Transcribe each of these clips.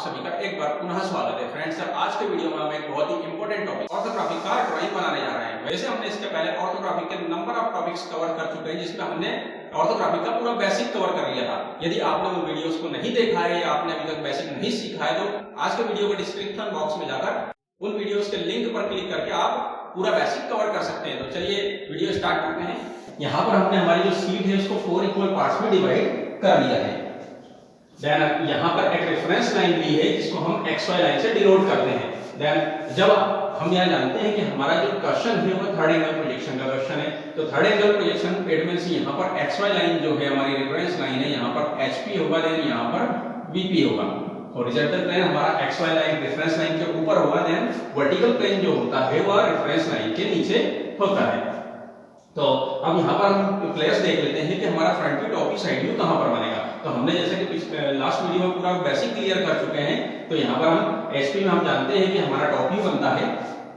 सभी का एक बार पुनः स्वागत है फ्रेंड्स। आज के वीडियो में हम एक बहुत ही इंपॉर्टेंट टॉपिक ऑर्थोग्राफी का ड्राइंग बनाने जा रहे हैं। वैसे हमने इसके पहले ऑर्थोग्राफी के नंबर ऑफ टॉपिक्स कवर कर चुके हैं, जिसमें हमने ऑर्थोग्राफी का पूरा बेसिक कवर कर लिया था। यदि आपने उन वीडियोस को नहीं देखा है या आपने अभी तक बेसिक नहीं सीखा है, तो आज के वीडियो के डिस्क्रिप्शन बॉक्स में जाकर उन वीडियोस के लिंक पर क्लिक करके आप पूरा बेसिक कवर कर सकते हैं। तो चलिए वीडियो स्टार्ट करते हैं। यहाँ पर हमने हमारी जो शीट है उसको 4 इक्वल पार्ट्स में डिवाइड कर लिया है। देन यहाँ पर एक रेफरेंस लाइन ली है जिसको हम XY लाइन से डिनोट करते हैं। देन जब हम यहाँ जानते हैं कि हमारा जो क्वेश्चन है वो थर्ड एंगल प्रोजेक्शन का क्वेश्चन है, तो third angle projection it means यहाँ पर XY लाइन जो है हमारी रेफरेंस लाइन है, यहाँ पर HP होगा, देन यहाँ पर VP होगा। हॉरिजॉन्टल प्लेन हमारा XY लाइन रेफरेंस लाइन के ऊपर होगा, देन वर्टिकल प्लेन जो होता है वह रेफरेंस लाइन के नीचे होता है। तो अब यहाँ पर हम प्लेस देख लेते हैं कि हमारा front view top view side view कहाँ पर बनेगा। तो हमने जैसे कि लास्ट वीडियो में पूरा बेसिक क्लियर कर चुके हैं, तो यहाँ पर हम HP में हम जानते हैं कि हमारा टॉप व्यू बनता है,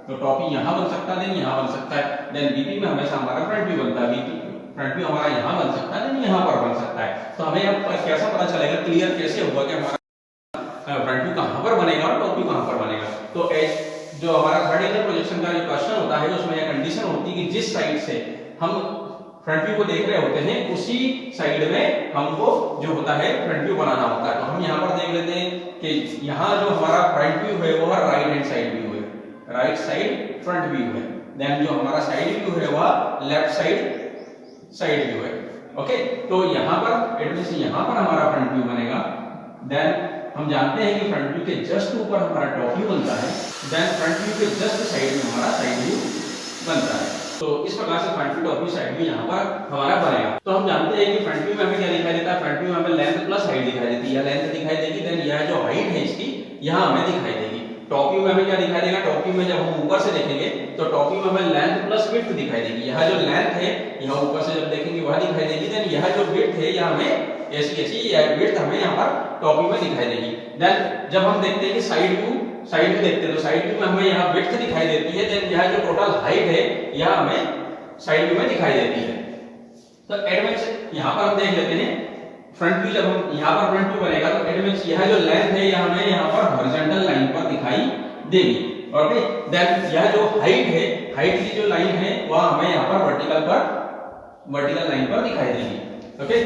तो टॉप व्यू यहाँ बन सकता है, देन यहाँ बन सकता है। देन VP में हमेशा हमारा फ्रंट व्यू बनता है, VP फ्रंट व्यू हमारा यहाँ बन सकता है, देन यहाँ पर बन सकता है। तो हमें अब कैसा पता चलेगा, क्लियर कैसे होगा कि हमारा फ्रंट व्यू कहाँ पर बनेगा और टॉप व्यू कहाँ पर बनेगा। तो जो हमारा थर्ड एंगल प्रोजेक्शन का जो क्वेश्चन होता है उसमें यह कंडीशन होती है कि जिस साइड से हम फ्रंट व्यू को देख रहे होते हैं उसी साइड में हमको जो होता है फ्रंट व्यू बनाना होता है। तो हम यहाँ पर देख लेते हैं कि यहाँ जो हमारा फ्रंट व्यू है वो राइट हैंड साइड व्यू है, राइट साइड फ्रंट व्यू है। देन जो हमारा साइड व्यू है वह लेफ्ट साइड व्यू है। ओके, तो यहाँ पर इट मींस यहाँ पर हमारा फ्रंट व्यू बनेगा। देन हम जानते हैं कि फ्रंट व्यू के जस्ट ऊपर हमारा टॉप व्यू बनता है, देन फ्रंट व्यू के जस्ट साइड में हमारा साइड व्यू बनता है। तो इस प्रकार से front view top view side view यहाँ पर हमारा बनेगा। तो हम जानते हैं कि फ्रंट व्यू में हमें क्या दिखाई देता है, फ्रंट व्यू में हमें लेंथ प्लस हाइट दिखाई देती है, लेंथ दिखाई देगी, देन यह जो हाइट है इसकी यहाँ हमें दिखाई देगी। टॉप व्यू में हमें क्या दिखाई देगा, टॉप व्यू में जब हम ऊपर से देखेंगे तो टॉप व्यू में हमें लेंथ प्लस विड्थ दिखाई देगी। यह जो लेंथ है यहाँ ऊपर से जब देखेंगे वह दिखाई देगी, देन यह जो विड्थ है यह हमें ऐसी यह विड्थ हमें यहाँ पर टॉप व्यू में दिखाई देगी। देन जब हम देखते हैं कि साइड व्यू देखते हैं तो साइड व्यू में हमें यहाँ विड्थ दिखाई देती है, देन यह जो टोटल हाइट है यह हमें साइड व्यू में दिखाई देती है। तो एडवांस यहाँ पर हम देख लेते हैं फ्रंट व्यू, जब हम यहाँ पर फ्रंट व्यू बनेगा तो एडवांस यह जो लेंथ है यह हमें यहाँ पर हॉरिजॉन्टल लाइन पर दिखाई देगी। ओके, देन यह जो हाइट है, हाइट की जो लाइन है वह हमें यहाँ पर वर्टिकल लाइन पर दिखाई देगी। ओके,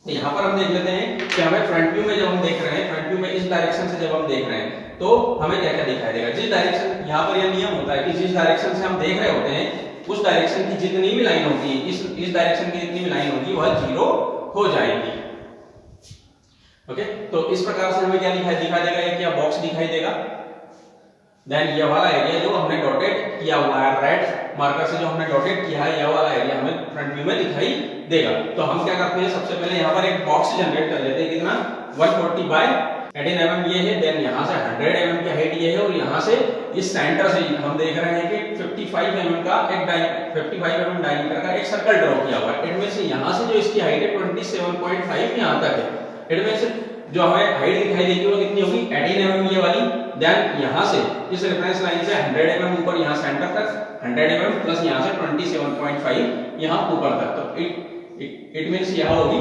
तो यहाँ पर हम देख लेते हैं कि हमें फ्रंट व्यू में जब हम देख रहे हैं, फ्रंट व्यू में इस डायरेक्शन से जब हम देख रहे हैं तो हमें क्या क्या दिखाई देगा। जिस डायरेक्शन यहाँ पर यह नियम होता है कि जिस डायरेक्शन से हम देख रहे होते हैं उस डायरेक्शन की जितनी भी लाइन होती है, इस डायरेक्शन की जितनी भी लाइन होगी वह 0 हो जाएगी। ओके, तो इस प्रकार से हमें क्या दिखा देगा, एक क्या बॉक्स दिखाई देगा। देन ये वाला एरिया जो हमने डॉटेड किया हुआ है, रेड मार्कर से जो हमने डॉटेड किया है, यह वाला एरिया हमें फ्रंट व्यू में दिखाई देगा। तो हम क्या करते हैं, सबसे पहले यहाँ पर एक बॉक्स जनरेट कर लेते हैं। कितना, 140 बाय 18 mm ये है, देन यहाँ से 100 mm की हाइट ये है, और यहाँ से इस सेंटर से हम देख रहे हैं कि 55 mm का एक 55 mm डायमीटर का एक सर्कल ड्रॉ किया हुआ है। इट मींस यहाँ से जो इसकी हाइट है 27.5 यहाँ तक है। इट मींस जो हमें हाइट दिखाई देगी वो कितनी होगी, 18 mm ये वाली। देन यहाँ से इस रेफरेंस लाइन से 100 mm ऊपर यहाँ सेंटर तक 100 mm प्लस यहाँ से 27.5 यहाँ ऊपर तक। तो इट मींस यहाँ होगी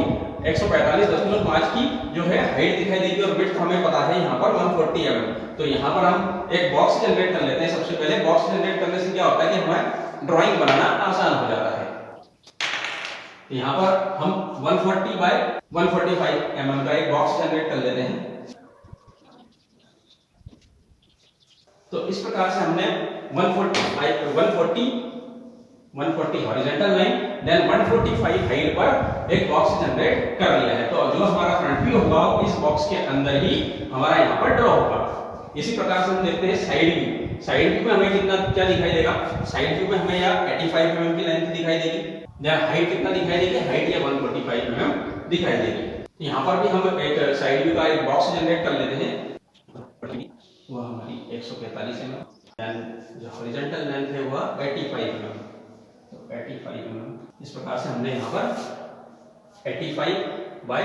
145.5 की जो है हाइट दिखाई देगी, और विड्थ हमें पता है यहाँ पर 140 mm। तो यहाँ पर हम एक बॉक्स जनरेट कर लेते हैं। सबसे पहले बॉक्स जनरेट करने से क्या होता है कि हमें ड्राइंग बनाना आसान हो जाता है। यहाँ पर हम 140 बाय 145 mm का एक बॉक्स जनरेट कर लेते हैं। तो इस प्रकार से हमने 140 हॉरिजॉन्टल लाइन, देन 145 हाइट पर एक बॉक्स जनरेट कर लिया है। तो जो हमारा फ्रंट व्यू होगा इस बॉक्स के अंदर ही हमारा यहाँ पर ड्रॉ होगा। इसी प्रकार से हम देखते हैं साइड व्यू। साइड व्यू में हमें कितना क्या दिखाई देगा, साइड व्यू में हमें यहाँ 85 mm की लेंथ दिखाई देगी। देन हाइट कितना दिखाई देगी, हाइट या 145 mm दिखाई देगी। यहाँ पर भी हम एक साइड व्यू का एक बॉक्स जनरेट कर लेते हैं, वह हमारी 145 mm। देन जो हॉरिजॉन्टल लेंथ है वह 85 mm, तो 85 mm। इस प्रकार से हमने यहाँ पर 85 बाय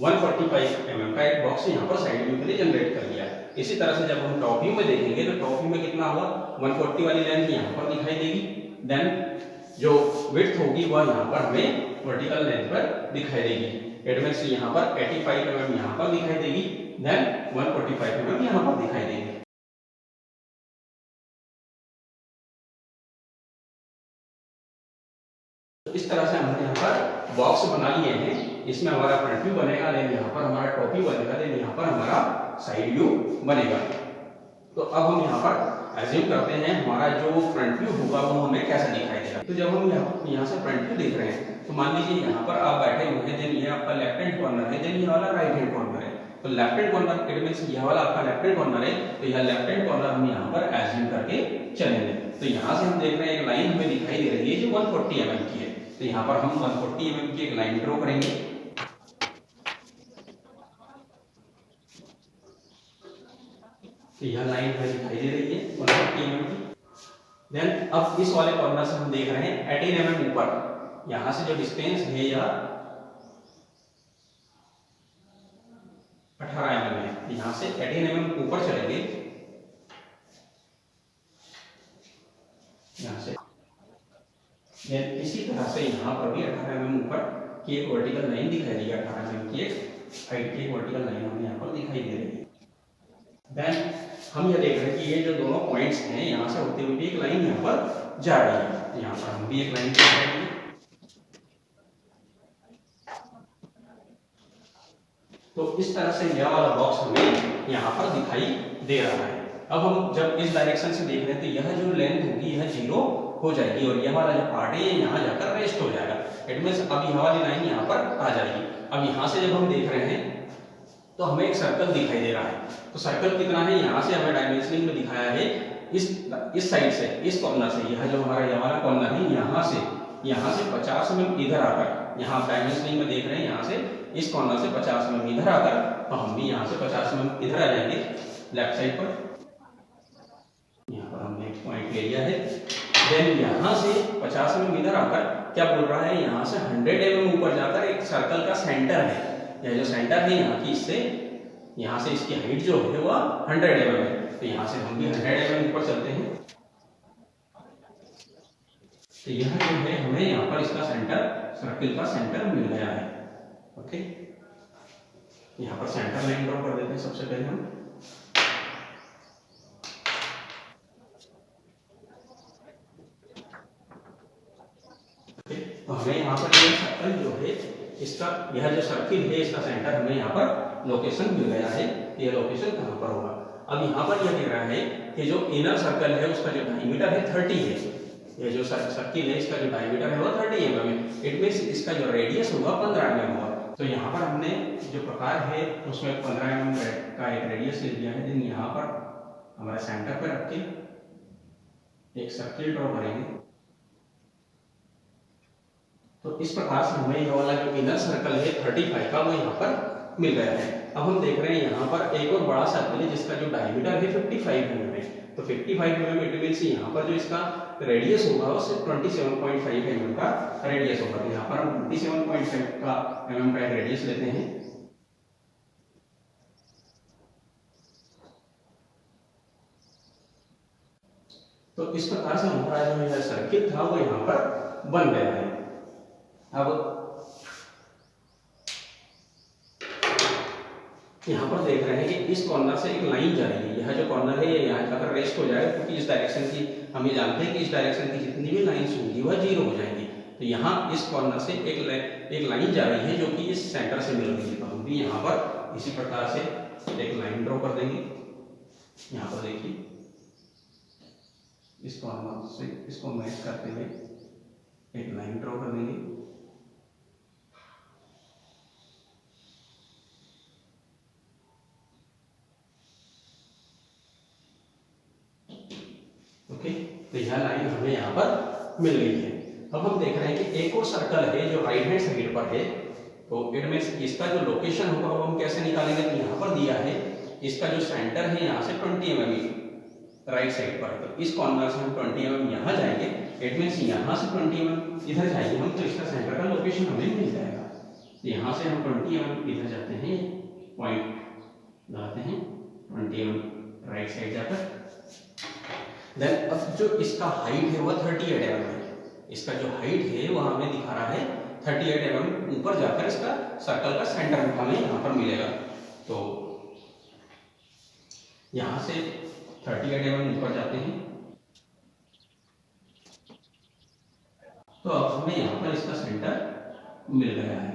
145 mm का एक बॉक्स यहाँ पर साइड व्यू के लिए जनरेट कर लिया है। इसी तरह से जब हम टॉप व्यू में देखेंगे तो टॉप व्यू में कितना होगा, 140 वाली लेंथ यहाँ पर दिखाई देगी। देन जो विड्थ होगी वह यहाँ पर हमें वर्टिकल लेंथ पर दिखाई देगी। एडवांस यहाँ पर 85 mm यहाँ पर दिखाई देगी, देन 145 mm यहाँ पर दिखाई देंगे। तो इस तरह से हमने यहाँ पर बॉक्स बना लिए हैं। इसमें हमारा फ्रंट व्यू बनेगा, देन यहाँ पर हमारा टॉप व्यू बनेगा, देन यहाँ पर हमारा साइड व्यू बनेगा। तो अब हम यहाँ पर एज्यूम करते हैं हमारा जो फ्रंट व्यू होगा वो हमें कैसा दिखाई देगा। तो जब हम यहाँ से फ्रंट व्यू देख रहे हैं तो मान लीजिए यहाँ पर आप बैठे हुए हैं, देन ये आपका लेफ्ट हैंड कॉर्नर है, देन ये वाला राइट हैंड कॉर्नर है। तो left hand corner it means यह वाला आपका लेफ्ट हैंड कॉर्नर है, तो यह लेफ्ट हैंड कॉर्नर हम यहाँ पर एज्यूम करके चलेंगे। तो यहाँ से हम देख रहे हैं एक लाइन हमें दिखाई दे रही है जो 140 mm की है। तो यहाँ पर हम 140 mm की एक लाइन ड्रॉ करेंगे। तो यह लाइन हमें दिखाई दे रही है 140 mm की। देन अब इस वाले कॉर्नर से हम देख रहे हैं 18 mm ऊपर, यहाँ से जो डिस्टेंस है या 18 mm है, यहाँ से 18 mm ऊपर चलेंगे यहाँ से। देन इसी तरह से यहाँ पर भी 18 mm ऊपर की एक वर्टिकल लाइन दिखाई देगी, 18 mm की एक हाइट की वर्टिकल लाइन हमें यहाँ पर दिखाई दे रही है। देन हम यह देख रहे हैं कि ये जो दोनों पॉइंट्स हैं यहाँ से होते हुए एक लाइन यहाँ पर जा रही है। यहाँ पर हम भी एक लाइन बनाएंगे। तो इस तरह से यह वाला बॉक्स हमें यहाँ पर दिखाई दे रहा है। अब हम जब इस डायरेक्शन से देख रहे हैं तो यह जो लेंथ होगी यह 0 हो जाएगी और यह वाला जो पार्ट है यहाँ जाकर रेस्ट हो जाएगा। इट मींस अब यह वाली लाइन यहाँ पर आ जाएगी। अब यहाँ से जब हम देख रहे हैं तो हमें एक सर्कल दिखाई दे रहा है। तो सर्कल कितना है, यहाँ से हमें डायमेंशनिंग में दिखाया है इस साइड से, इस कॉर्नर से, यह जो हमारा ये वाला कॉर्नर है यहाँ से 50 mm इधर आकर, यहाँ डायमेंशनिंग में देख रहे हैं यहाँ से इस कॉर्नर से 50 mm इधर आकर, तो हम भी यहाँ से 50 mm इधर आ जाएंगे लेफ्ट साइड पर। यहाँ पर हमने एक पॉइंट ले लिया है। देन यहाँ से 50 mm इधर आकर क्या बोल रहा है, यहाँ से 100 mm ऊपर जाकर एक सर्कल का सेंटर है, यह जो सेंटर है यहाँ की, इससे यहाँ से इसकी हाइट जो है वह 100 mm है। तो यहाँ से हम भी 100 mm ऊपर चलते हैं। तो यह जो है हमें यहाँ पर इसका सेंटर, सर्कल का सेंटर मिल गया है। ओके, यहाँ पर सेंटर लाइन ड्रॉ कर देते हैं सबसे पहले हम। तो हमें यहाँ पर ये सर्कल जो है इसका, यह जो सर्किल है इसका सेंटर हमें यहाँ पर लोकेशन मिल गया है। ये लोकेशन कहाँ पर होगा। अब यहाँ पर यह दिख रहा है कि जो इनर सर्कल है उसका जो डायमीटर है 30 है। ये जो सर्किल है इसका जो डायमीटर है वो 30 mm है। इट मींस इसका जो रेडियस होगा 15 mm होगा। तो यहाँ पर हमने जो प्रकार है उसमें 15 mm का एक रेडियस ले लिया है। देन यहाँ पर हमारे सेंटर पर रख के एक सर्किल ड्रॉ करेंगे। तो इस प्रकार से हमें यह वाला जो इनर सर्कल है 35 का वो यहाँ पर मिल गया है। अब हम देख रहे हैं यहाँ पर एक और बड़ा सर्कल है जिसका जो डायमीटर है 55 mm है। तो 55 mm इट मींस यहाँ पर जो इसका रेडियस होगा वो सिर्फ 27.5 mm का रेडियस होगा। तो यहाँ पर हम 27.5 का mm का रेडियस लेते हैं। तो इस प्रकार से हमारा जो यह सर्किल था वो यहाँ पर बन गया है। अब यहाँ पर देख रहे हैं कि इस कॉर्नर से एक लाइन जा रही है। यह जो कॉर्नर है ये यहाँ जाकर रेस्ट हो जाएगा, क्योंकि इस डायरेक्शन की हम ये जानते हैं कि इस डायरेक्शन की जितनी भी लाइंस होंगी वह 0 हो जाएंगी। तो यहाँ इस कॉर्नर से एक लाइन जा रही है जो कि इस सेंटर से मिल रही है। तो हम भी यहाँ पर इसी प्रकार से एक लाइन ड्रॉ कर देंगे। यहाँ पर देखिए इस कॉर्नर से इसको मैच करते हुए एक लाइन ड्रॉ कर देंगे। ओके, तो यह लाइन हमें यहाँ पर मिल गई है। अब हम देख रहे हैं कि एक और सर्कल है जो राइट हैंड साइड पर है। तो इट मींस इसका जो लोकेशन होगा वो हम कैसे निकालेंगे, तो यहाँ पर दिया है इसका जो सेंटर है यहाँ से 20 mm राइट साइड पर। तो इस कॉर्नर से हम 20 mm यहाँ जाएंगे। इट मींस यहाँ से 20 mm इधर जाएंगे हम, तो इसका सेंटर का लोकेशन हमें मिल जाएगा। यहाँ से हम 20 mm इधर जाते हैं, पॉइंट लगाते हैं 20 mm राइट साइड जाकर। देन अब जो इसका हाइट है वह 38 mm है। इसका जो हाइट है वह हमें दिखा रहा है 38 mm ऊपर जाकर इसका सर्कल का सेंटर हमें यहाँ पर मिलेगा। तो यहाँ से 38 mm ऊपर जाते हैं। तो अब हमें यहाँ पर इसका सेंटर मिल गया है।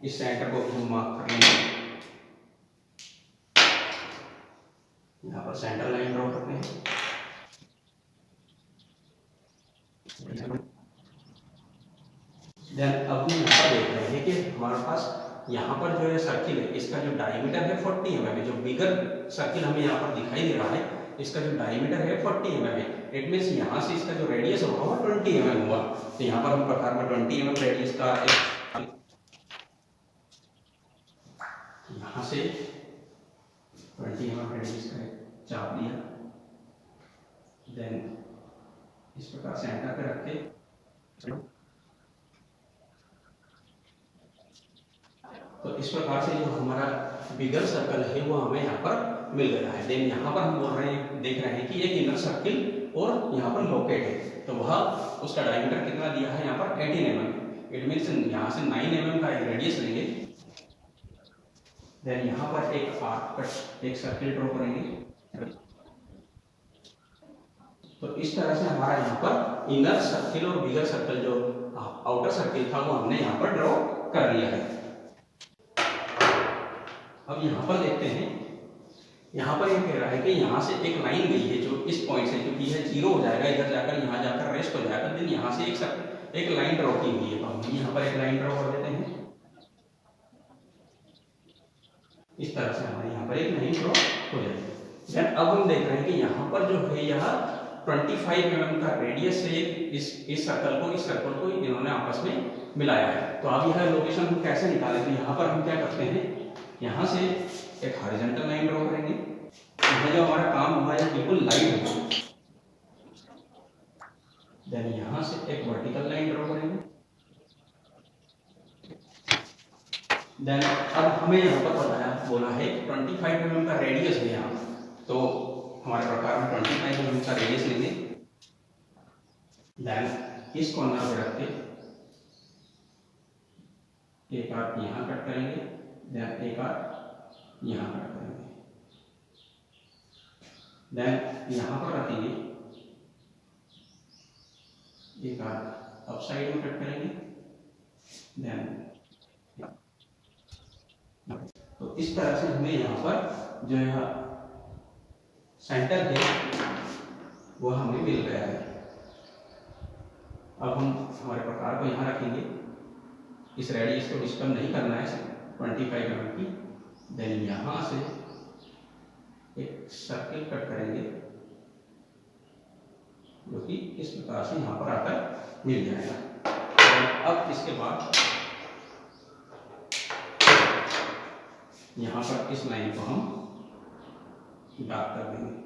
इस सेंटर को हम मार्क कर लेंगे। यहाँ पर सेंटर लाइन ड्रॉ करते हैं। देन अब हम यहाँ पर देख रहे हैं कि हमारे पास यहाँ पर जो है सर्किल है, इसका जो डायमीटर है 40 mm है। जो बिगर सर्किल हमें यहाँ पर दिखाई दे रहा है, इसका जो डायमीटर है 40 mm है। इट मीन्स यहाँ से इसका जो रेडियस होगा वो 20 mm हुआ। तो यहाँ पर हम प्रकार में 20 mm रेडियस का यहाँ से 20 mm रेडियस का चाप दिया। देन इस प्रकार सेंटर पे रख के, तो इस प्रकार से जो हमारा बिगर सर्कल है वो हमें यहाँ पर मिल गया है। देन यहाँ पर हम बोल रहे हैं, देख रहे हैं कि एक इनर सर्किल और यहाँ पर लोकेट है। तो वह उसका डायमीटर कितना दिया है यहाँ पर 18 mm। इट मीन्स यहाँ से 9 mm का रेडियस लेंगे। देन यहाँ पर एक आर्क कट एक सर्किल ड्रॉ करेंगे। तो इस तरह से हमारा यहाँ पर इनर सर्किल और बिगर सर्कल जो आउटर सर्किल था वो हमने यहाँ पर ड्रॉ कर लिया है। अब यहाँ पर देखते हैं, यहाँ पर ये कह रहा है कि यहाँ से एक लाइन गई है जो इस पॉइंट से, क्योंकि यह जीरो हो जाएगा, इधर जाकर यहाँ जाकर रेस्ट हो जाएगा। देन यहाँ से एक लाइन ड्रॉ की हुई है। तो हम यहाँ पर एक लाइन ड्रॉ कर देते हैं। इस तरह से हमारे यहाँ पर एक लाइन ड्रॉ हो जाएगी। देन अब हम देख रहे हैं कि यहाँ पर जो है यह 25 mm का रेडियस से इस सर्कल को इन्होंने आपस में मिलाया है। तो अब यह लोकेशन हम कैसे निकालें? तो यहाँ पर हम क्या करते हैं, यहाँ से एक हॉरिजॉन्टल लाइन ड्रॉ करेंगे। यहाँ जो हमारा काम हुआ है बिल्कुल लाइन होगा। देन यहाँ से एक वर्टिकल लाइन ड्रॉ करेंगे। देन अब हमें यहाँ पर बताया बोला है 25 mm का रेडियस है यहाँ, तो हमारे प्रकार में 25 mm का रेडियस लेंगे। देन इस कॉर्नर पे रख के एक आर्क यहाँ कट करेंगे। देन एक आर्क यहाँ कट करेंगे। देन यहाँ पर रखेंगे एक आर्क अप साइड में कट करेंगे। देन तो इस तरह से हमें यहाँ पर जो है सेंटर है वो हमें मिल गया है। अब हम हमारे प्रकार को यहाँ रखेंगे। इस रेडियस को डिस्टर्ब नहीं करना है 25 mm की। देन यहाँ से एक सर्किल कट करेंगे जो कि इस प्रकार से यहाँ पर आकर मिल जाएगा। अब इसके बाद यहाँ पर इस लाइन को हम डार्क कर देंगे।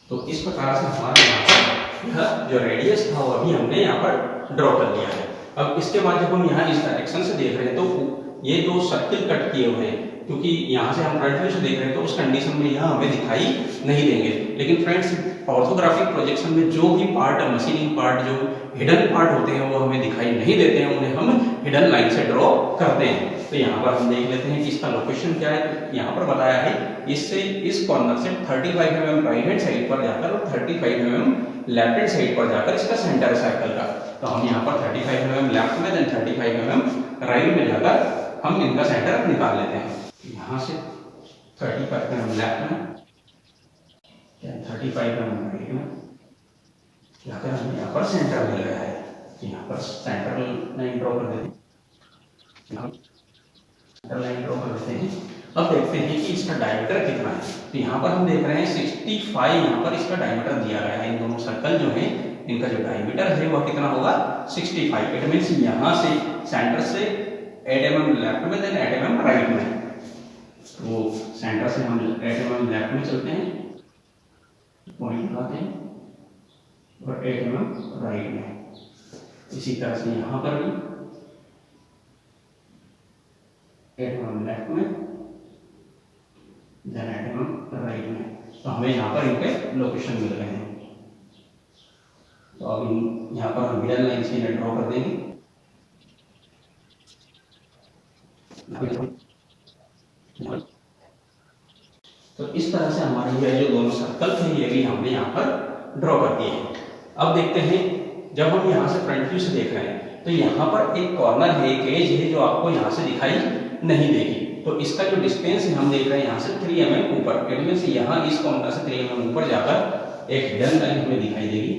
तो इस प्रकार से हमारे यहाँ पर यह जो रेडियस था वो अभी हमने यहाँ पर ड्रॉ कर लिया है। अब इसके बाद जब हम यहाँ इस डायरेक्शन से देख रहे हैं तो ये दो सर्किल कट किए हुए हैं, क्योंकि यहाँ से हम फ्रंट व्यू से देख रहे हैं तो उस कंडीशन में यहाँ हमें दिखाई नहीं देंगे। लेकिन फ्रेंड्स, ऑर्थोग्राफिक प्रोजेक्शन में जो भी पार्ट मशीनिंग पार्ट जो हिडन पार्ट होते हैं वो हमें दिखाई नहीं देते हैं, उन्हें हम हिडन लाइन से ड्रॉ करते हैं। तो यहाँ पर हम देख लेते हैं कि इसका लोकेशन क्या है। तो यहाँ पर बताया है इससे इस कॉर्नर से 35 mm राइट हैंड साइड पर जाकर और 35 mm लेफ्ट हैंड साइड पर जाकर इसका सेंटर सर्कल का। तो हम यहाँ पर 35 mm लेफ्ट में देन 35 mm राइट में जाकर हम इनका सेंटर निकाल लेते हैं। यहाँ से 35 mm लेफ्ट में 35 mm राइट में जाकर हमें यहाँ पर सेंटर मिल गया है। तो यहाँ पर सेंटर लाइन ड्रॉ कर देते हैं। सेंटर लाइन ड्रॉ कर देते हैं। अब देखते हैं कि इसका डायमीटर कितना है। तो यहाँ पर हम देख रहे हैं 65 यहाँ पर इसका डायमीटर दिया गया है। इन दोनों सर्कल जो है इनका जो डायमीटर है वह कितना होगा 65। इट मीन्स यहाँ से सेंटर से 8 mm लेफ्ट में देन 8 mm राइट में। तो सेंटर से हम 8 mm लेफ्ट में चलते हैं, पॉइंट लगाते हैं और 8 mm राइट में। इसी तरह से यहाँ पर भी 8 mm लेफ्ट में देन 8 mm राइट में। तो हमें यहाँ पर इनके लोकेशन मिल रहे हैं। तो अब यहाँ पर हम मिडल लाइन से ड्रॉ कर देंगे। तो इस तरह से हमारे ये जो दोनों सर्कल थे ये भी हमने यहाँ पर ड्रॉ कर दिए हैं। अब देखते हैं, जब हम यहाँ से फ्रंट व्यू से देख रहे हैं तो यहाँ पर एक कॉर्नर है, एक एज है जो आपको यहाँ से दिखाई नहीं देगी। तो इसका जो डिस्टेंस है हम देख रहे हैं यहाँ से 3 mm ऊपर, इट मींस यहाँ इस कॉर्नर से 3 mm ऊपर जाकर एक हिडन लाइन हमें दिखाई देगी।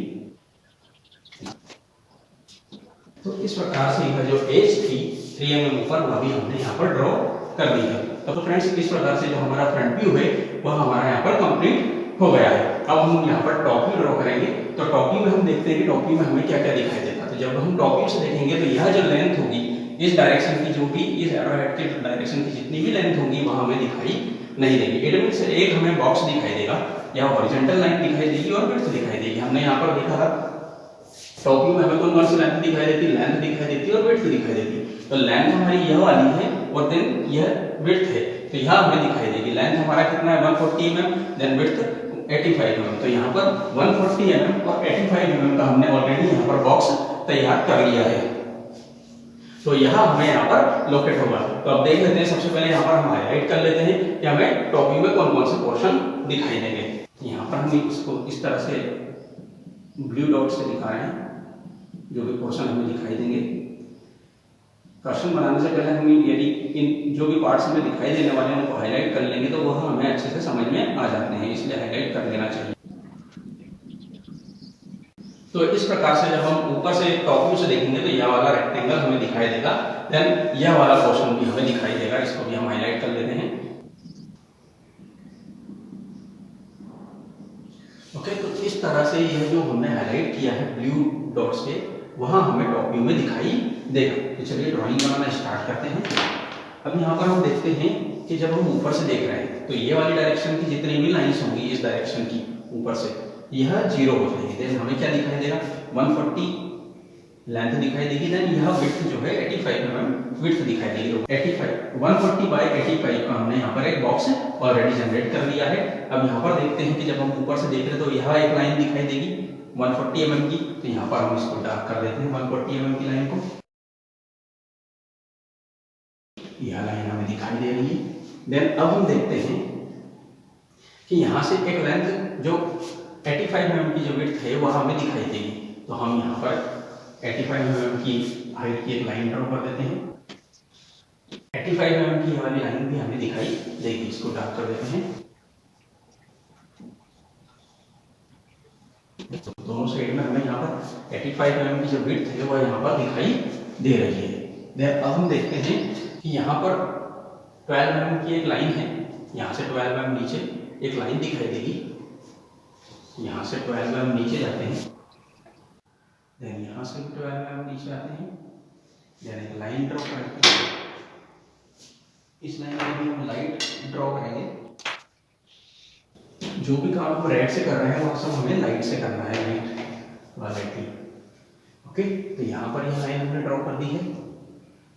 तो इस प्रकार से यह जो एज थी 3 mm ऊपर वह भी हमने यहाँ पर ड्रॉ कर दी है। तो फ्रेंड्स इस प्रकार से जो हमारा फ्रंट व्यू है वह हमारा यहाँ पर कंप्लीट हो गया है। अब हम यहाँ पर टॉप व्यू ड्रॉ करेंगे। तो टॉप व्यू में हम देखते हैं कि टॉप व्यू में हमें क्या क्या दिखाई देता है। तो जब हम टॉप व्यू से देखेंगे तो यह जो लेंथ होगी इस डायरेक्शन की, जो भी इस एरोहेड के डायरेक्शन की जितनी भी लेंथ होगी वह हमें दिखाई नहीं देगी। इट मींस एक हमें बॉक्स दिखाई देगा या हॉरिजॉन्टल लाइन दिखाई देगी और विड्थ दिखाई देगी। हमने यहाँ पर देखा था टॉप व्यू में हमें कौन सी लेंथ दिखाई देती है, लेंथ दिखाई देती है और विड्थ दिखाई देती है। तो लेंथ हमारी यह वाली है और देन यह विड्थ है, तो यह हमें दिखाई देगी। लेंथ हमारा कितना है 140 mm, देन विड्थ 85 mm। तो यहाँ पर 140 mm और 85 mm का हमने ऑलरेडी यहाँ पर बॉक्स तैयार कर लिया है। तो यह हमें यहाँ पर लोकेट होगा। तो अब देख लेते हैं, सबसे पहले यहाँ पर हम हाईलाइट कर लेते हैं कि हमें टॉप व्यू में कौन कौन से पोर्शन दिखाई देंगे। यहाँ पर हम इसको इस तरह से ब्लू डॉट से दिखा रहे हैं जो भी पोर्शन हमें दिखाई देंगे। कर्षण बनाने से पहले हम यदि इन जो भी पार्ट्स हमें दिखाई देने वाले हैं उनको हाईलाइट कर लेंगे तो वह हमें अच्छे से समझ में आ जाते हैं, इसलिए हाईलाइट कर लेना चाहिए। तो इस प्रकार से जब हम ऊपर से टॉप व्यू से देखेंगे तो यह वाला रेक्टेंगल हमें दिखाई देगा, देन यह वाला पोर्शन भी हमें दिखाई देगा। इसको भी हम हाईलाइट कर लेते हैं। ओके, तो इस तरह से यह जो हमने हाईलाइट किया है ब्लू डॉट से वहां हमें टॉप व्यू में दिखाई देगा। तो चलिए ड्राइंग बनाना स्टार्ट करते हैं। अब यहाँ पर हम देखते हैं कि जब हम ऊपर से देख रहे हैं तो ये वाली डायरेक्शन की जितनी भी लाइंस होंगी इस डायरेक्शन की ऊपर से यह 0 हो जाएगी। देन हमें क्या दिखाई देगा 140 लेंथ दिखाई देगी। देन यह विड्थ जो है 85 mm विड्थ दिखाई देगी। 85 140 बाय 85 का हमने यहाँ पर एक बॉक्स ऑलरेडी जनरेट कर दिया है। अब यहाँ पर देखते हैं कि जब हम ऊपर से देख रहे हैं तो यह एक लाइन दिखाई देगी 140 mm की। तो यहाँ पर हम इसको डार्क कर देते हैं 140 mm की लाइन को। यह लाइन हमें दिखाई दे रही है। देन अब हम देखते हैं कि यहाँ से एक लेंथ जो 85 mm की जो विड्थ है वह हमें दिखाई देगी। तो हम यहाँ पर 85 mm की हाइट की एक लाइन ड्रॉ कर देते हैं। 85 mm की वाली लाइन भी हमें दिखाई देगी। इसको डार्क कर देते हैं। तो दोनों साइड में हमें यहाँ पर 85 mm की जो विड्थ है वह यहाँ पर दिखाई दे रही है। देन अब हम देखते हैं कि यहाँ पर 12 mm की एक लाइन है। यहाँ से 12 mm नीचे एक लाइन दिखाई देगी। यहाँ से 12 mm नीचे जाते हैं। देन यहाँ से 12 mm नीचे आते हैं। देन एक लाइन ड्रॉ करते हैं। इस लाइन में भी हम लाइट ड्रॉ करेंगे। जो भी काम हम रेड से कर रहे हैं वह सब हमें लाइट से करना है, लाइट वाला। ओके, तो यहाँ पर यह लाइन हमने ड्रॉ कर दी है।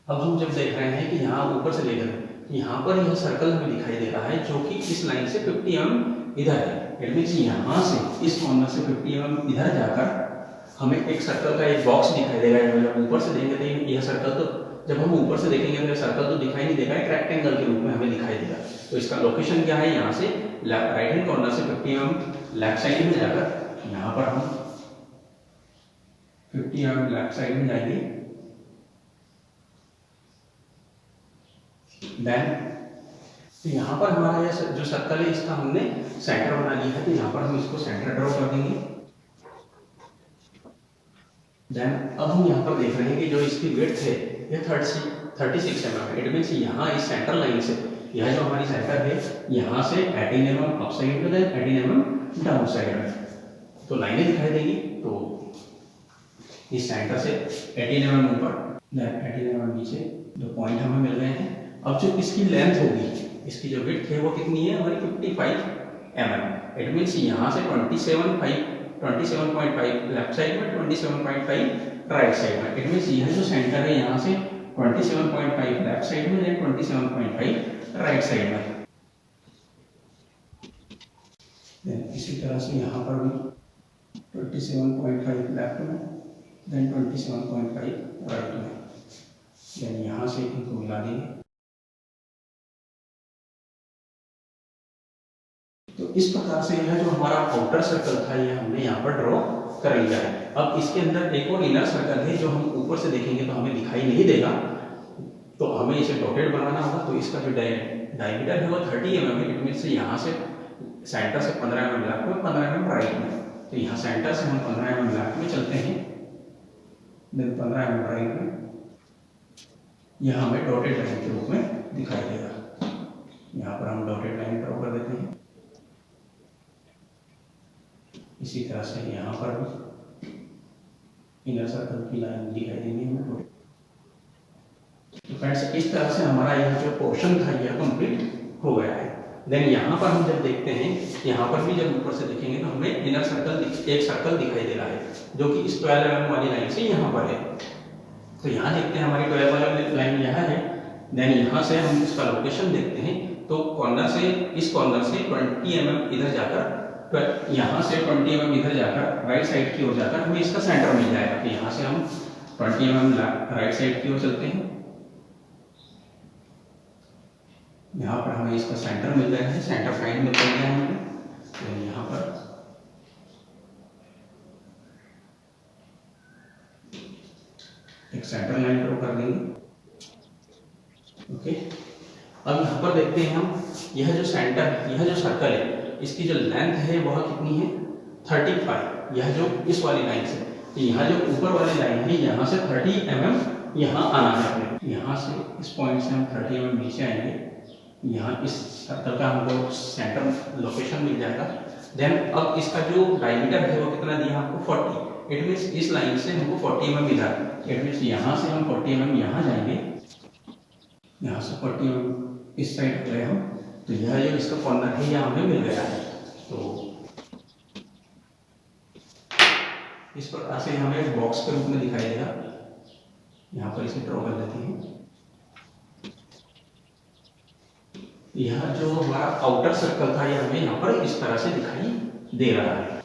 अब हम जब देख रहे हैं कि यहाँ ऊपर से देख रहे हैं यहाँ पर यह सर्कल हमें दिखाई दे रहा है जो कि इस लाइन से 50 mm इधर है। इट मींस यहाँ से इस कॉर्नर से 50 mm इधर जाकर हमें एक सर्कल का एक बॉक्स दिखाई देगा। जब ऊपर से देखेंगे तो यह सर्कल, तो जब हम ऊपर से देखेंगे तो सर्कल तो दिखाई नहीं देगा, एक रेक्टेंगल के रूप में हमें दिखाई देगा। तो इसका लोकेशन क्या है, यहाँ से राइट हैंड कॉर्नर से 50 mm लेफ्ट साइड में जाकर यहाँ पर हम 50 mm लेफ्ट साइड में जाएंगे। देन तो यहाँ पर हमारा यह जो सर्कल है इसका हमने सेंटर बना लिया है। तो यहाँ पर हम इसको सेंटर ड्रॉ कर देंगे। देन अब हम यहाँ पर देख रहे हैं कि जो इसकी विड्थ है यह 36 mm। इट मींस यहाँ इस सेंटर लाइन से यह जो हमारी सेंटर है यहाँ से 18 mm अप साइड में, देन 18 mm डाउन साइड में तो लाइनें दिखाई देगी। तो इस सेंटर से 18 mm ऊपर, देन 18 mm नीचे, दो पॉइंट हमें मिल गए हैं। अब जो इसकी लेंथ होगी, इसकी जो विड्थ है वो कितनी है हमारी 55 mm। इट मींस यहाँ से 27.5 लेफ्ट साइड में, 27.5 राइट साइड में। इट मींस यह जो सेंटर है यहाँ से 27.5 लेफ्ट साइड में, देन 27.5 राइट साइड में। देन इसी तरह से यहाँ पर भी 27.5 लेफ्ट में, देन 27.5 राइट में। देन यहाँ से इनको मिला देंगे। तो इस प्रकार से यह जो हमारा आउटर सर्कल था ये हमने यहाँ पर ड्रॉ कर लिया है। अब इसके अंदर एक और इनर सर्कल है जो हम ऊपर से देखेंगे तो हमें दिखाई नहीं देगा, तो हमें इसे डॉटेड बनाना होगा। तो इसका जो डायमीटर है वो 30 mm है। इट मीन्स यहाँ से सेंटर से 15 mm लेफ्ट में, 15 mm राइट में। तो यहाँ सेंटर से हम 15 mm लेफ्ट में चलते हैं, देन 15 mm राइट में। यह हमें डॉटेड लाइन के रूप में दिखाई देगा। यहाँ पर हम डॉटेड लाइन ड्रॉ कर देते हैं। इसी तरह से यहाँ पर भी इनर सर्कल की लाइन दिखाई देंगी हमें। तो फ्रेंड्स इस तरह से हमारा यह जो पोर्शन था यह कंप्लीट हो गया है। देन यहाँ पर हम जब देखते हैं, यहाँ पर भी जब ऊपर से देखेंगे तो हमें इनर सर्कल एक सर्कल दिखाई दे रहा है जो कि इस 12 mm वाली लाइन से यहाँ पर है। तो यहाँ देखते हैं हमारी 12 वाली लाइन यहाँ है। देन यहाँ से हम इसका लोकेशन देखते हैं, तो कॉर्नर से इस कॉर्नर से 20 mm इधर जाकर, यहाँ से 20 mm इधर जाकर राइट साइड की ओर जाकर हमें इसका सेंटर मिल जाएगा। तो यहाँ से हम 20 mm राइट साइड की ओर चलते हैं। यहाँ पर हमें इसका सेंटर मिल गया है, सेंटर फाइंड मिल गया है हमें। तो यहाँ पर एक सेंटर लाइन ड्रॉ कर देंगे। ओके, अब यहाँ पर देखते हैं हम यह जो सेंटर, यह जो सर्कल है, इसकी जो लेंथ है वह कितनी है 35। यह जो इस वाली लाइन से, तो यहाँ जो ऊपर वाली लाइन है यहाँ से 30 mm यहाँ आना है हमें। यहाँ से इस पॉइंट से हम 30 mm नीचे आएंगे। यहाँ इस सर्कल का हमको सेंटर लोकेशन मिल जाएगा। देन अब इसका जो डायमीटर है वो कितना दिया हमको 40। इट मीन्स इस लाइन से हमको 40 mm इधर, इट मीन्स यहाँ से हम 40 mm यहाँ जाएंगे, यहाँ से 40 mm इस साइड गए हम। तो यह जो इसका कॉर्नर है यह हमें मिल गया है। तो इस प्रकार से हमें एक बॉक्स के रूप में दिखाई देगा। यहाँ पर इसे ड्रॉ कर लेते हैं। यह जो हमारा आउटर सर्कल था यह हमें यहाँ पर इस तरह से दिखाई दे रहा है।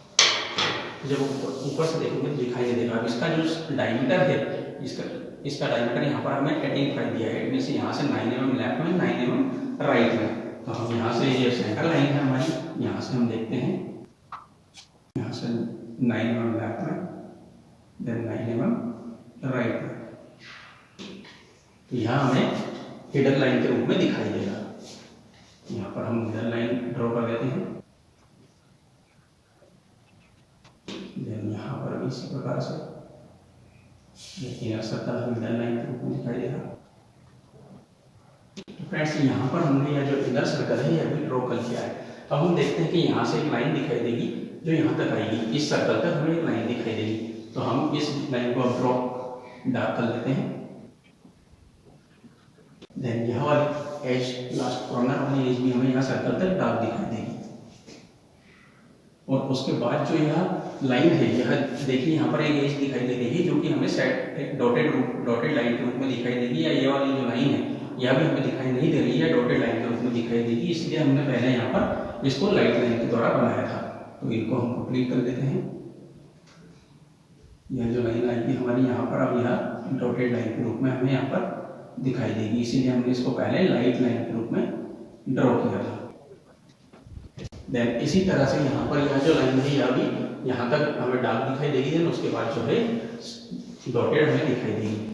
जब ऊपर से देखेंगे तो दिखाई नहीं देगा। अब इसका जो डायमीटर है, इसका डायमीटर यहाँ पर हमें 18.5 दिया है। इनमें से यहाँ से 9 mm लेफ्ट में, 9 mm राइट में। तो हम यहाँ से ये सेंटर लाइन है हमारी, यहाँ से हम देखते हैं, यहाँ से 9 mm लेफ्ट में, देन 9 mm राइट में। तो यहाँ हमें हिडन लाइन के रूप में दिखाई देगा। यहाँ पर हम हिडन लाइन ड्रॉ कर देते हैं। देन यहाँ पर भी इसी प्रकार से इनर सर्कल हमें हिडन लाइन के रूप में दिखाई देगा। तो फ्रेंड्स यहाँ पर हमने यह जो इनर सर्कल है यह भी ड्रॉ कर लिया है। अब हम देखते हैं कि यहाँ से एक लाइन दिखाई देगी जो यहाँ तक आएगी। इस सर्कल तक हमें एक लाइन दिखाई देगी। तो हम इस लाइन को अब ड्रॉ डार्क कर लेते हैं। देन यह वाली एज, लास्ट कॉर्नर वाली एज भी हमें यहाँ सर्कल तक डार्क दिखाई देगी। और उसके बाद जो यह लाइन है, यह देखिए यहाँ पर एक एज दिखाई दे रही है जो कि हमें सेट एक डॉटेड लाइन के रूप में दिखाई देगी। या ये वाली जो लाइन है यह भी हमें दिखाई नहीं दे रही है, डॉटेड लाइन के रूप में दिखाई देगी। इसलिए हमने पहले यहाँ पर इसको लाइट लाइन के द्वारा बनाया था। तो इनको हम कंप्लीट कर देते हैं। यह जो लाइन आएगी हमारी यहाँ पर, अब यह डॉटेड लाइन के रूप में हमें यहाँ पर दिखाई देगी। इसीलिए हमने इसको पहले लाइट लाइन के रूप में ड्रॉ किया था। देन इसी तरह से यहाँ पर यह जो लाइन है यह भी यहाँ तक हमें डार्क दिखाई देगी। देन उसके बाद जो है डॉटेड हमें दिखाई देगी।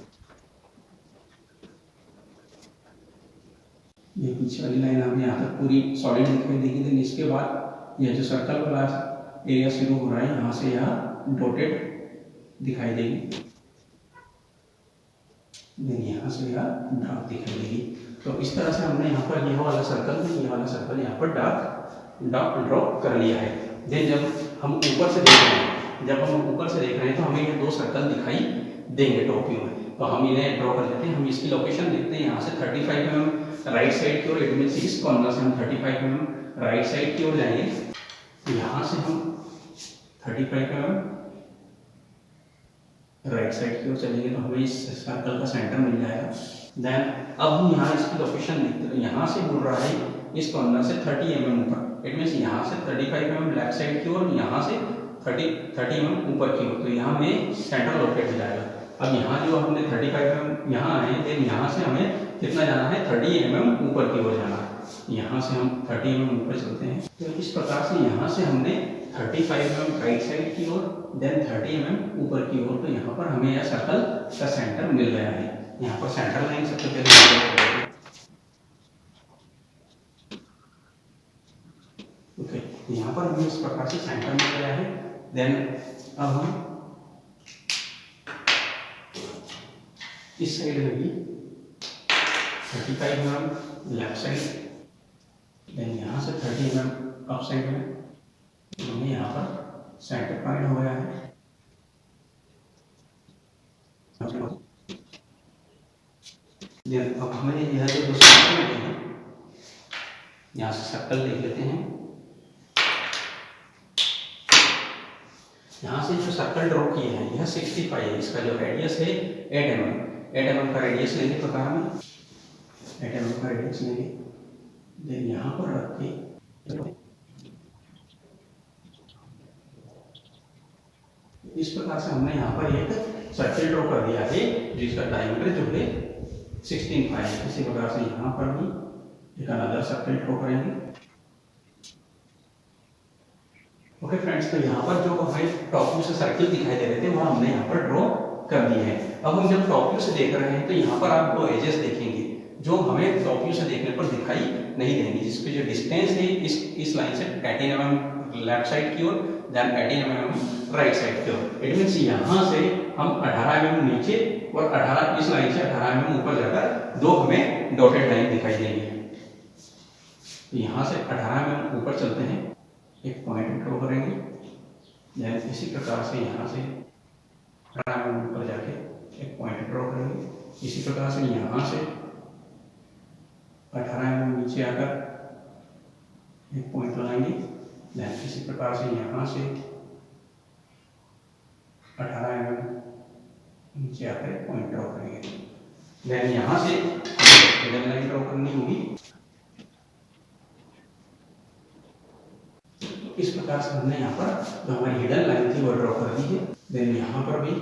ये पीछे वाली लाइन हमें यहाँ तक पूरी सॉलिड दिखाई देगी। देन इसके बाद यह जो सर्कल वाला एरिया शुरू हो रहा है यहाँ से यह डॉटेड दिखाई देगी। देन यहाँ से यह डार्क दिखाई देगी। तो इस तरह से हमने यहाँ पर यह वाला सर्कल यहाँ पर डार्क ड्रॉ कर लिया है। देन जब हम ऊपर से देख रहे हैं, तो हमें ये दो सर्कल दिखाई देंगे टॉप व्यू में। तो हम इन्हें ड्रॉ कर लेते हैं। हम इसकी लोकेशन देखते हैं। यहाँ से 35 mm राइट साइड की ओर, इट मीन्स इस कॉर्नर से हम 35 mm राइट साइड की ओर जाएंगे। यहाँ से हम 35 mm राइट साइड की ओर चलेंगे तो हमें इस सर्कल का सेंटर मिल जाएगा। देन अब हम यहाँ इसकी लोकेशन देखते हैं। तो यहाँ से मुड़ रहा है इस कॉर्नर से 30 mm ऊपर, इट मीन्स यहाँ से 35 mm लेफ्ट साइड की ओर, यहाँ से 30 mm ऊपर की ओर। तो यहाँ में सेंटर लोकेट हो जाएगा। अब यहाँ जो हमने 35 mm यहाँ आए, देन यहाँ से हमें कितना जाना है 30 mm ऊपर की ओर जाना है। यहाँ से हम 30 mm ऊपर चलते हैं। तो इस प्रकार से यहाँ से हमने 35 mm राइट साइड की ओर, देन 30 mm ऊपर की ओर। तो यहाँ पर हमें यह सर्कल का सेंटर मिल गया है। यहाँ पर सेंटर लाइन सबसे पहले ओके, यहाँ पर हमें इस प्रकार से सेंटर मिल गया है। देन अब हम इस साइड में भी 35 mm लेफ्ट साइड, देन यहाँ से 30 mm अप साइड में हमें यहाँ पर सेंटर पॉइंट हो गया है। अब हमें यह जो सर्कल है, यहाँ से सर्कल देख लेते हैं। यहाँ से जो सर्कल ड्रॉ किए हैं यह 65 है। इसका जो रेडियस है 8 mm का रेडियस लेने प्रकार में 8 mm का रेडियस लेंगे। देन यहाँ पर रख के इस प्रकार से हमने यहाँ पर एक सर्कल ड्रॉ कर दिया है जिसका डायमीटर जो है 16.5 है। इसी प्रकार से यहाँ पर भी एक अनदर सर्कल ड्रॉ करेंगे। ओके फ्रेंड्स, तो यहाँ पर जो हमें टॉप व्यू से सर्कल दिखाई दे रहे थे वह हमने यहाँ पर ड्रॉ कर दिए हैं। अब हम जब टॉप व्यू से देख रहे हैं तो यहाँ पर आप दो एजेस देखेंगे जो हमें टॉप व्यू से देखने पर दिखाई नहीं देंगी, जिसकी जो डिस्टेंस है इस लाइन से 18 mm लेफ्ट साइड की ओर, देन 18 mm राइट साइड की ओर। इट मीन्स यहाँ से हम 18 mm नीचे और 18 इस लाइन से 18 mm ऊपर जाकर दो हमें डॉटेड लाइन दिखाई देंगी। तो यहाँ से 18 mm ऊपर चलते हैं, एक पॉइंट ड्रॉ करेंगे। देन इसी प्रकार से यहाँ से 18 mm ऊपर जाके एक पॉइंट ड्रॉ करेंगे। इसी प्रकार से यहाँ से 18 mm नीचे आकर एक पॉइंट लगाएंगे। देन इसी प्रकार से यहाँ से 18 mm नीचे आकर एक पॉइंट ड्रॉ करेंगे। देन यहाँ से हिडन लाइन ड्रॉ करनी होगी। इस प्रकार से हमने यहाँ पर जो हमारी हिडन लाइन थी वो ड्रॉ कर दी है। देन यहाँ पर भी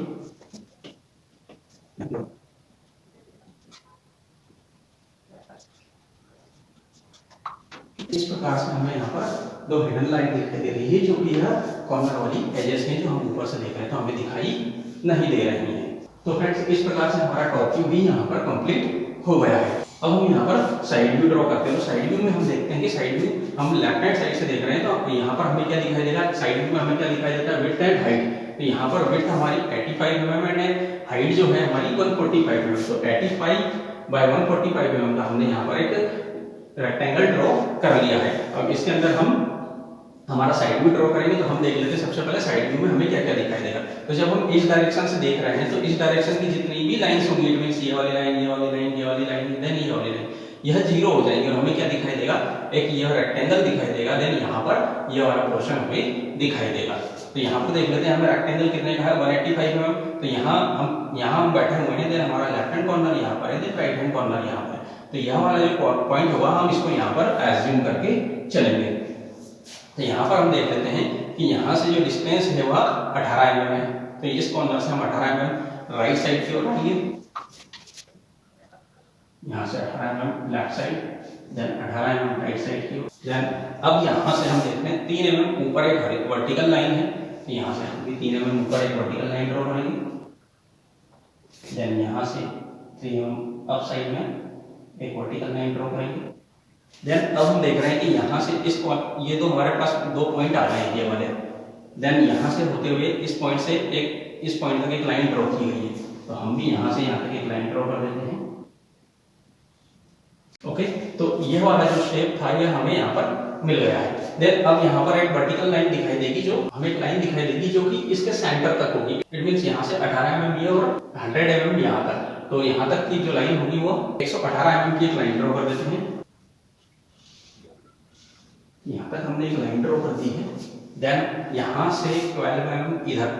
इस प्रकार से हमें यहाँ पर दो हिडन लाइन दिखाई दे रही है, जो कि यह कॉर्नर वाली एजेस हैं जो हम ऊपर से देख रहे हैं तो हमें दिखाई नहीं दे रही हैं। तो फ्रेंड्स, इस प्रकार से हमारा टॉप व्यू भी यहाँ पर कंप्लीट हो गया है। अब हम यहाँ पर साइड व्यू ड्रॉ करते हैं। तो साइड व्यू में हम देखते हैं कि साइड व्यू हम लेफ्ट हैंड साइड से देख रहे हैं तो यहाँ पर हमें क्या दिखाई देगा, साइड व्यू में हमें क्या दिखाई देता है, विड्थ एंड हाइट। तो यहाँ पर विड्थ हमारी 85 mm है, हाइट जो है हमारी 145 mm। तो 85 बाय 145 mm का हमने यहाँ पर एक रेक्टेंगल ड्रॉ कर लिया है। अब इसके अंदर हम हमारा साइड व्यू ड्रॉ करेंगे तो हम देख लेते हैं सबसे पहले साइड व्यू में हमें क्या क्या दिखाई देगा। तो जब हम इस डायरेक्शन से देख रहे हैं तो इस डायरेक्शन की जितनी भी लाइंस होंगी, इट मींस ये वाली लाइन, ये वाली लाइन, ये वाली लाइन, देन ये वाली लाइन, यह जीरो हो जाएगी और हमें क्या दिखाई देगा, एक यह रेक्टेंगल दिखाई देगा। देन यहाँ पर यह वाला पोर्शन हमें दिखाई देगा। तो यहाँ पर देख लेते हैं हमें रेक्टेंगल कितने का है, 185 mm। तो यहाँ हम बैठे हुए हैं। देन हमारा लेफ्ट हैंड कॉर्नर यहाँ पर है, देन राइट हैंड कॉर्नर यहाँ पर। तो यह वाला जो पॉइंट होगा हम इसको यहाँ पर एज्यूम करके चलेंगे। तो यहाँ पर हम देख लेते हैं कि यहाँ से जो डिस्टेंस है वह 18 mm है। तो इस कॉर्नर से हम 18 mm राइट साइड की ओर आएंगे, यहाँ से 18 mm left side, then 18 mm right side की ओर। देन अब यहाँ से हम देखते हैं 3 mm ऊपर एक वर्टिकल लाइन है। तो यहाँ से हम भी 3 mm ऊपर एक वर्टिकल लाइन ड्रॉ करेंगे। देन यहाँ से 3 mm अप साइड में एक वर्टिकल लाइन ड्रॉ करेंगे। देन अब हम देख रहे हैं कि यहाँ से ये तो हमारे पास दो पॉइंट आ गए हैं ये वाले। देन यहाँ से होते हुए इस पॉइंट से इस पॉइंट तक एक लाइन ड्रॉ की गई है। तो हम भी यहाँ से यहाँ तक एक लाइन ड्रॉ कर देते हैं। ओके, तो यह वाला जो शेप था यह हमें यहाँ पर मिल गया है। देन अब यहाँ पर एक वर्टिकल लाइन दिखाई देगी, जो हमें एक लाइन दिखाई देगी जो कि इसके सेंटर तक होगी। इट मींस यहाँ से 18 mm ये और 100 mm यहाँ तक। तो यहाँ तक की जो लाइन होगी वो 118 mm की एक लाइन ड्रॉ कर देते हैं। यहाँ तक हमने एक लाइन ड्रॉ कर दी है। देन यहाँ से 12 mm इधर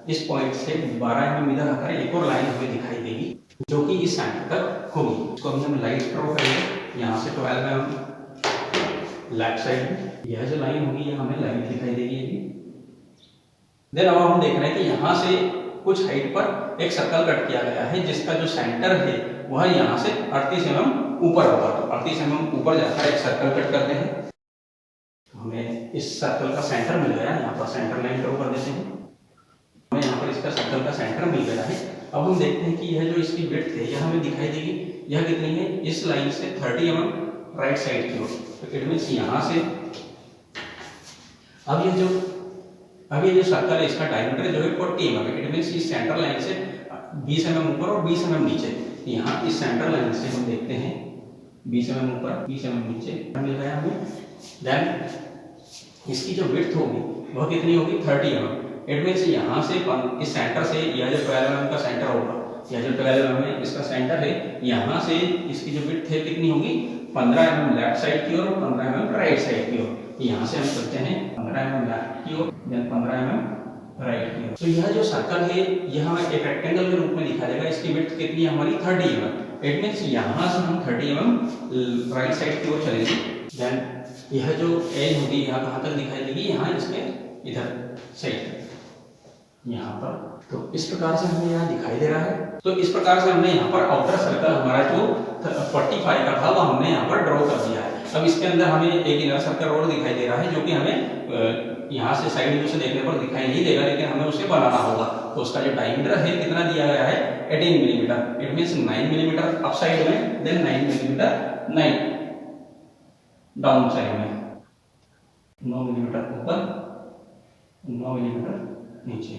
इस पॉइंट से 12 mm इधर आकर एक और लाइन हमें दिखाई देगी जो कि इस सेंटर तक होगी। इसको हम लाइन ड्रॉ करेंगे। यहाँ से 12 mm लेफ्ट साइड यह जो लाइन होगी यह हमें लाइन दिखाई देगी। देन अब हम देख रहे हैं कि यहाँ से कुछ हाइट पर एक सर्कल कट किया गया है जिसका जो सेंटर है वह यहाँ से 38 mm ऊपर होगा। तो 38 mm ऊपर जाकर एक सर्कल कट करते हैं। हमें इस सर्कल का सेंटर मिल गया, यहाँ पर सेंटर लाइन ड्रॉ कर देते हैं। हमें यहाँ पर इसका सर्कल का सेंटर मिल गया है। अब हम देखते हैं कि यह जो इसकी विड्थ है यह हमें दिखाई देगी, यह कितनी है, इस लाइन से 30 mm राइट साइड की ओर। तो इट मीन्स यहाँ से अब ये जो सर्कल है इसका डायमीटर जो है 40 mm है। इट मीन्स इस सेंटर लाइन से 20 mm ऊपर और 20 mm नीचे। यहाँ इस सेंटर लाइन से हम देखते हैं 20 mm ऊपर 20 mm नीचे मिल गया हमें। देन इसकी जो विड्थ होगी वह कितनी होगी, 30 mm। इट मीन्स यहाँ से इस सेंटर से यह जो 12 mm का सेंटर होगा, यह जो 12 mm है इसका सेंटर है, यहाँ से इसकी जो विड्थ है कितनी होगी, 15 mm लेफ्ट साइड की ओर और 15 mm राइट साइड की ओर। यहाँ से हम करते हैं 15 mm लेफ्ट की ओर देन 15 mm राइट की ओर। तो यह जो सर्कल है यह हमें एक रेक्टेंगल के रूप में दिखा देगा। इसकी विड्थ कितनी है हमारी, 30 mm। इट मीन्स यहाँ से हम 30 mm राइट साइड की ओर चलेंगे। देन यह जो एज होगी यहाँ कहाँ तक दिखाई देगी, यहाँ इसके इधर साइड यहाँ पर। तो इस प्रकार से हमें यहाँ दिखाई दे रहा है। तो इस प्रकार से हमने यहाँ पर आउटर सर्कल हमारा जो 45 का था वो हमने यहाँ पर ड्रॉ कर दिया है। अब इसके अंदर हमें एक इनर सर्कल और दिखाई दे रहा है जो कि हमें यहाँ से साइड व्यू से देखने पर दिखाई नहीं देगा, लेकिन हमें उसे बनाना होगा। तो उसका जो डायमीटर है कितना दिया गया है, 18 millimetre. It means 9 millimetre up side में, देन 9 मिलीमीटर 9 डाउन साइड में, 9 मिलीमीटर ऊपर 9 मिलीमीटर नीचे।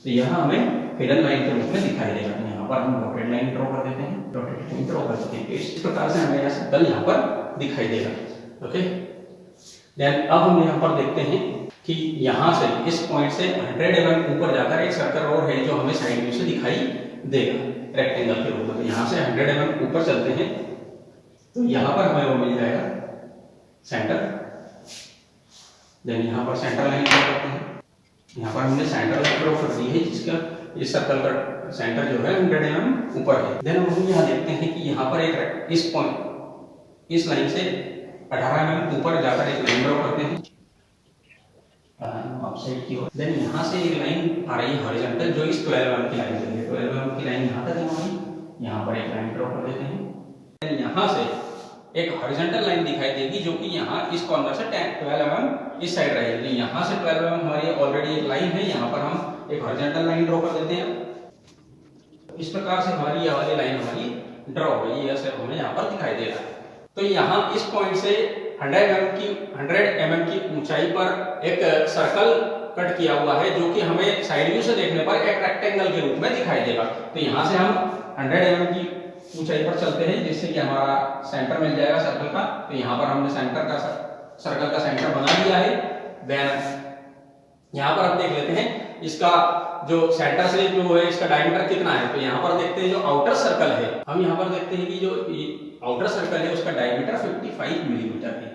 तो यहाँ हमें हिडन लाइन के रूप में दिखाई देगा। यहाँ पर हम डॉटेड लाइन ड्रॉ कर देते हैं, डॉटेड लाइन ड्रॉ कर देते हैं। इस प्रकार से हमें यह सर्कल यहाँ पर दिखाई देगा। ओके, देन अब हम यहाँ पर देखते हैं कि यहाँ से इस पॉइंट से 100 mm ऊपर जाकर एक सर्कल और है जो हमें साइड व्यू से दिखाई देगा रेक्टेंगल के रूप में। तो यहाँ से 100 mm ऊपर चलते हैं तो यहाँ पर हमें वो मिल जाएगा सेंटर। देन यहाँ पर सेंटर लाइन ड्रॉ करते हैं। यहाँ पर हमने सेंटर लाइन ड्रॉ कर दी है जिसका इस सर्कल का सेंटर जो है 100 mm ऊपर है। देन हम यहाँ देखते हैं कि यहाँ पर एक इस पॉइंट इस लाइन से 18 mm ऊपर जाकर एक लाइन ड्रॉ करते हैं अप साइड की ओर। देन यहाँ से एक लाइन आ रही है हॉरिजॉन्टल जो इस 12 mm की लाइन से है। 12 mm की लाइन यहाँ तक है हमारी, यहाँ पर एक लाइन ड्रॉ कर देते हैं। देन यहाँ से एक हॉरिजॉन्टल लाइन दिखाई देगी जो कि यहाँ इस कॉर्नर से 12 mm इस साइड रहेगी। यहाँ से 12 mm हमारी ऑलरेडी एक लाइन है, यहाँ पर हम एक हॉरिजॉन्टल लाइन ड्रॉ कर देते हैं। इस प्रकार से हमारी यह वाली लाइन हमारी ड्रॉ हो गई, यह सिर्फ हमें यहाँ पर दिखाई दे रहा है। तो यहाँ इस पॉइंट से 100 mm की ऊंचाई पर एक सर्कल कट किया हुआ है जो कि हमें साइड व्यू से देखने पर एक रेक्टेंगल के रूप में दिखाई देगा। तो यहाँ से हम 100 mm की ऊंचाई पर चलते हैं जिससे कि हमारा सेंटर मिल जाएगा सर्कल का। तो यहाँ पर हमने सर्कल का सेंटर बना दिया है। देन यहाँ पर हम देख लेते हैं इसका जो सेंटर से जो है इसका डायमीटर कितना है। तो यहाँ पर देखते हैं जो आउटर सर्कल है, हम यहाँ पर देखते हैं कि जो आउटर सर्कल है उसका डायमीटर 55 मिलीमीटर है।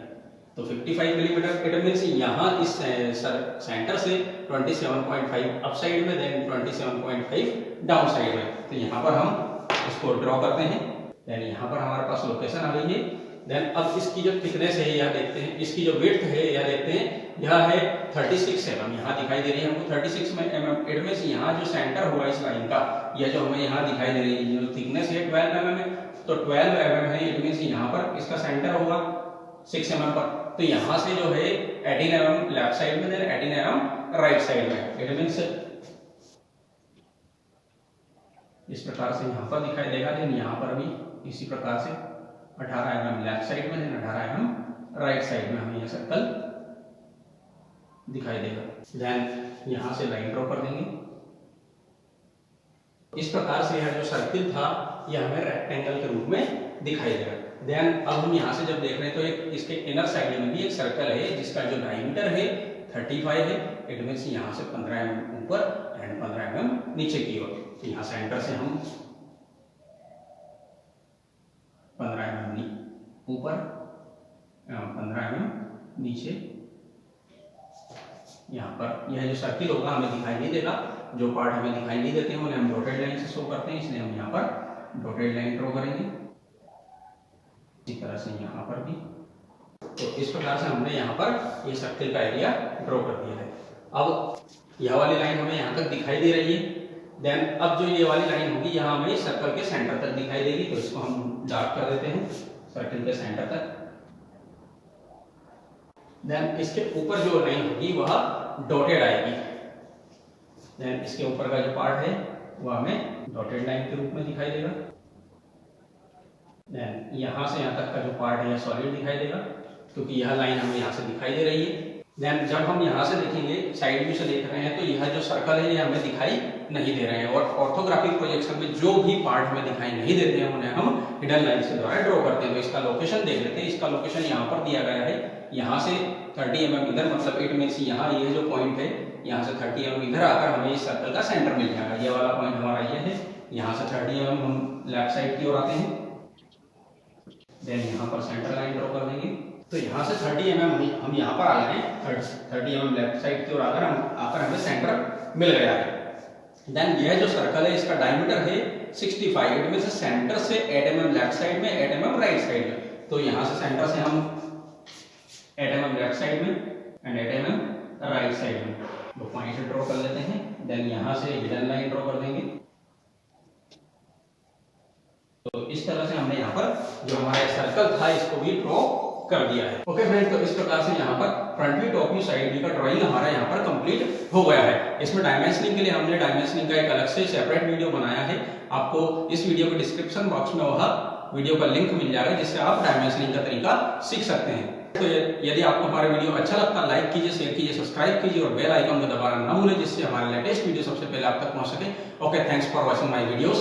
तो 55 मिलीमीटर इट मींस यहाँ इस सेंटर से 27.5 अप साइड में, देन 27.5 डाउन साइड में। तो यहाँ पर हम इसको ड्रॉ करते हैं। देन यहाँ पर हमारे पास लोकेशन आ गई है। देन अब इसकी जो थिकनेस है यह देखते हैं, इसकी जो विड्थ है यह देखते हैं, यह है 36 mm। यहाँ दिखाई दे रही है हमको 36 mm। इट मींस यहाँ जो सेंटर हुआ इस लाइन का, यह जो हमें यहाँ दिखाई दे रही है जो थिकनेस है 12 mm है। तो 12 mm है, इट मींस यहाँ पर इसका सेंटर होगा 6 mm पर। तो यहाँ से जो है 18 mm लेफ्ट साइड में, देन 18 mm राइट साइड में। इट मींस इस प्रकार से यहाँ पर दिखाई देगा। देन यहाँ पर भी इसी प्रकार से 18 mm लेफ्ट साइड में, देन 18 mm राइट साइड में हमें यह सर्कल दिखाई देगा। देन यहाँ से लाइन ड्रॉ कर देंगे। इस प्रकार से यह जो सर्किल था यह हमें रेक्टेंगल के रूप में दिखाई देगा। देन अब हम यहाँ से जब देख रहे हैं तो एक इसके इनर साइड में भी एक सर्कल है जिसका जो डायमीटर है 35 है। इट मींस यहाँ से 15 mm ऊपर एंड 15 mm नीचे की ओर। तो यहाँ सेंटर से हम 15 mm ऊपर 15 mm नीचे। यहाँ पर यह जो सर्किल होगा हमें दिखाई नहीं देगा, जो पार्ट हमें दिखाई नहीं देते हैं उन्हें हम डॉटेड लाइन से शो करते हैं, इसलिए हम यहाँ पर डॉटेड लाइन ड्रॉ करेंगे। इसी तरह से यहाँ पर भी। तो इस प्रकार से हमने यहाँ पर ये सर्किल का एरिया ड्रॉ कर दिया है। अब यह वाली लाइन हमें यहाँ तक दिखाई दे रही है। देन अब जो ये वाली लाइन होगी यहाँ हमें सर्कल के सेंटर तक दिखाई देगी। तो इसको हम डार्क कर देते हैं सर्कल के सेंटर तक। देन इसके ऊपर जो लाइन होगी वह डॉटेड आएगी। देन इसके ऊपर का जो पार्ट है वह हमें डॉटेड लाइन के रूप में दिखाई देगा। देन यहाँ से यहाँ तक का जो पार्ट है यह सॉलिड दिखाई देगा, क्योंकि यह लाइन हमें यहाँ से दिखाई दे रही है। देन जब हम यहाँ से देखेंगे, साइड व्यू से देख रहे हैं, तो यह जो सर्कल है ये हमें दिखाई नहीं दे रहे हैं। और ऑर्थोग्राफिक प्रोजेक्शन में जो भी पार्ट हमें दिखाई नहीं देते हैं उन्हें हम हिडन लाइन्स के द्वारा ड्रॉ करते हैं। तो इसका लोकेशन देख लेते हैं। इसका लोकेशन यहाँ पर दिया गया है। यहाँ से 30 mm इधर, मतलब इट मीन्स यहाँ ये जो पॉइंट है यहाँ से 30 mm इधर आकर हमें इस सर्कल का सेंटर मिल जाएगा। ये वाला पॉइंट हमारा ये है। यहाँ से 30 mm हम लेफ्ट साइड की ओर आते हैं। देन यहाँ पर सेंटर लाइन ड्रॉ कर देंगे। तो यहाँ से 30 mm हम यहाँ पर आ गए हैं। 30 mm लेफ्ट साइड की ओर आकर हमें सेंटर मिल गया है। देन यह जो सर्कल है इसका डायमीटर है 65। इट मींस सेंटर से 8 mm लेफ्ट साइड में, 8 mm राइट साइड में। तो यहाँ से सेंटर से हम 8 mm लेफ्ट साइड में एंड 8 mm राइट साइड में दो पॉइंट ड्रॉ कर लेते हैं। देन यहाँ से हिडन लाइन ड्रॉ कर देंगे। तो इस तरह से हमने यहाँ पर जो हमारा सर्कल था इसको भी ड्रॉ कर दिया है। ओके फ्रेंड्स, तो इस प्रकार से यहाँ पर front view, top view, side view का ड्राइंग हमारा यहाँ पर कंप्लीट हो गया है। इसमें डायमेंशनिंग के लिए हमने डायमेंशनिंग का एक अलग से सेपरेट वीडियो बनाया है। आपको इस वीडियो के डिस्क्रिप्शन बॉक्स में वह वीडियो का लिंक मिल जाएगा, जिससे आप डायमेंशनिंग का तरीका सीख सकते हैं। तो यदि आपको हमारा वीडियो अच्छा लगता है, लाइक कीजिए, शेयर कीजिए, सब्सक्राइब कीजिए और बेल आइकन को दबाना न भूलें, जिससे हमारे लेटेस्ट वीडियो सबसे पहले आप तक पहुंच सके। Okay, thanks for watching my videos.